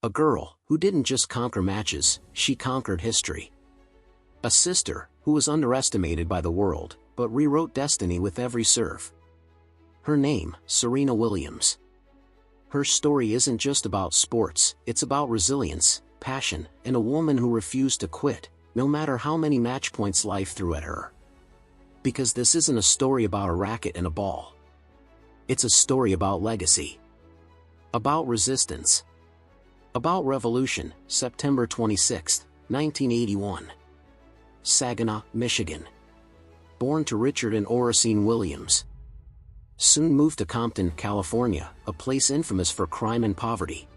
A girl who didn't just conquer matches, she conquered history. A sister who was underestimated by the world, but rewrote destiny with every serve. Her name, Serena Williams. Her story isn't just about sports, it's about resilience, passion, and a woman who refused to quit, no matter how many match points life threw at her. Because this isn't a story about a racket and a ball. It's a story about legacy. About resistance. About revolution. September 26, 1981. Saginaw, Michigan. Born to Richard and Oracene Williams. Soon moved to Compton, California, a place infamous for crime and poverty.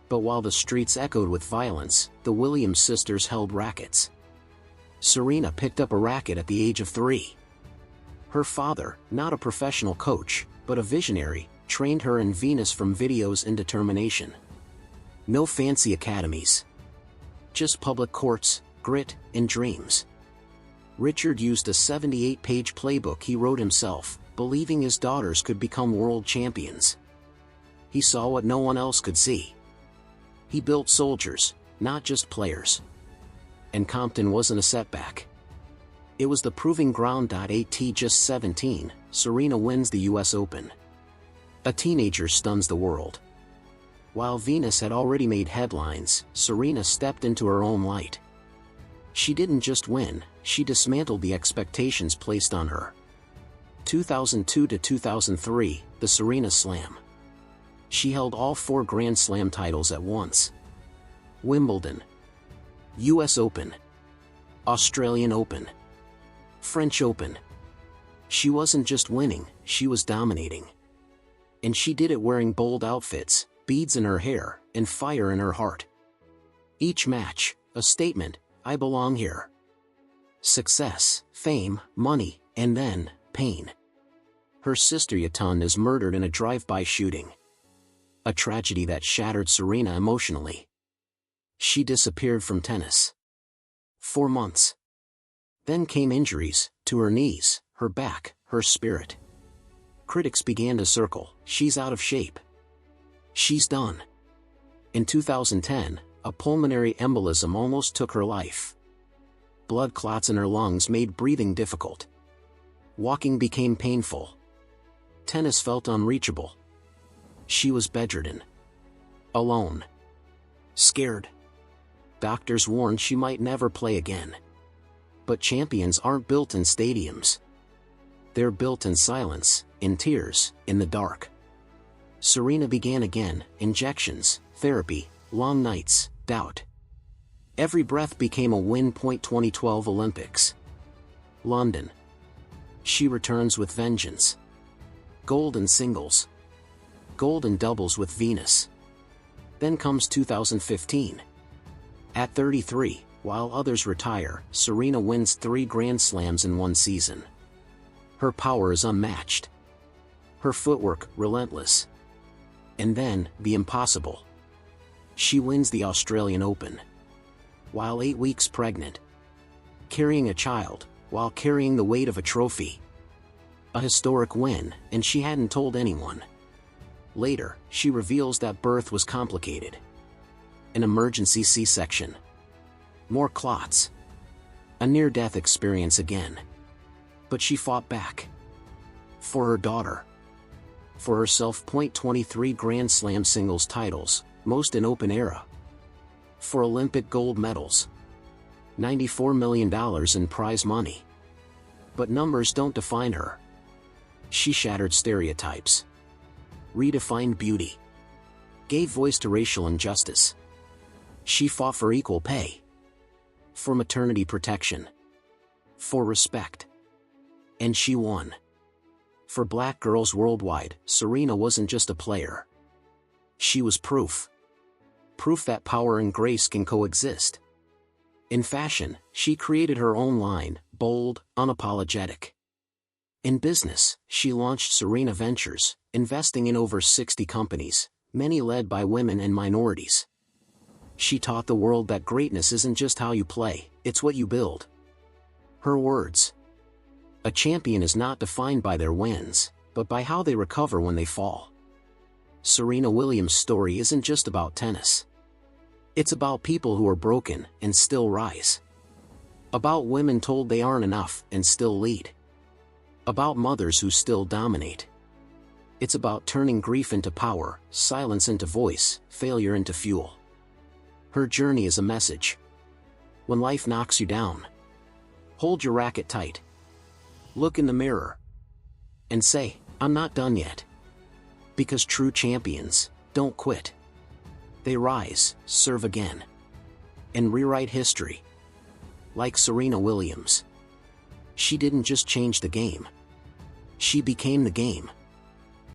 But while the streets echoed with violence, the Williams sisters held rackets. Serena picked up a racket at the age of 3. Her father, not a professional coach, but a visionary, trained her in Venus from videos and determination. No fancy academies. Just public courts, grit, and dreams. Richard used a 78-page playbook he wrote himself, believing his daughters could become world champions. He saw what no one else could see. He built soldiers, not just players. And Compton wasn't a setback. It was the proving ground. At just 17, Serena wins the US Open. A teenager stuns the world. While Venus had already made headlines, Serena stepped into her own light. She didn't just win, she dismantled the expectations placed on her. 2002 to 2003, the Serena Slam. She held all 4 Grand Slam titles at once. Wimbledon, US Open, Australian Open, French Open. She wasn't just winning, she was dominating. And she did it wearing bold outfits, beads in her hair, and fire in her heart. Each match, a statement, I belong here. Success, fame, money, and then, pain. Her sister Yatan is murdered in a drive-by shooting. A tragedy that shattered Serena emotionally. She disappeared from tennis. 4 months. Then came injuries, to her knees, her back, her spirit. Critics began to circle, she's out of shape. She's done. In 2010, a pulmonary embolism almost took her life. Blood clots in her lungs made breathing difficult. Walking became painful. Tennis felt unreachable. She was bedridden. Alone. Scared. Doctors warned she might never play again. But champions aren't built in stadiums. They're built in silence, in tears, in the dark. Serena began again, injections, therapy, long nights, doubt. Every breath became a win. 2012 Olympics. London. She returns with vengeance. Gold in singles. Gold in doubles with Venus. Then comes 2015. At 33, while others retire, Serena wins 3 Grand Slams in one season. Her power is unmatched. Her footwork, relentless. And then, the impossible. She wins the Australian Open. While 8 weeks pregnant. Carrying a child, while carrying the weight of a trophy. A historic win, and she hadn't told anyone. Later, she reveals that birth was complicated. An emergency C-section. More clots. A near-death experience again. But she fought back. For her daughter. For herself. 23 Grand Slam singles titles, most in Open era. For Olympic gold medals. $94 million in prize money. But numbers don't define her. She shattered stereotypes. Redefined beauty. Gave voice to racial injustice. She fought for equal pay. For maternity protection. For respect. And she won. For black girls worldwide, Serena wasn't just a player. She was proof. Proof that power and grace can coexist. In fashion, she created her own line, bold, unapologetic. In business, she launched Serena Ventures, investing in over 60 companies, many led by women and minorities. She taught the world that greatness isn't just how you play, it's what you build. Her words. A champion is not defined by their wins, but by how they recover when they fall. Serena Williams' story isn't just about tennis. It's about people who are broken and still rise. About women told they aren't enough and still lead. About mothers who still dominate. It's about turning grief into power, silence into voice, failure into fuel. Her journey is a message. When life knocks you down, hold your racket tight. Look in the mirror and say, I'm not done yet. Because true champions don't quit. They rise, serve again, and rewrite history. Like Serena Williams. She didn't just change the game. She became the game.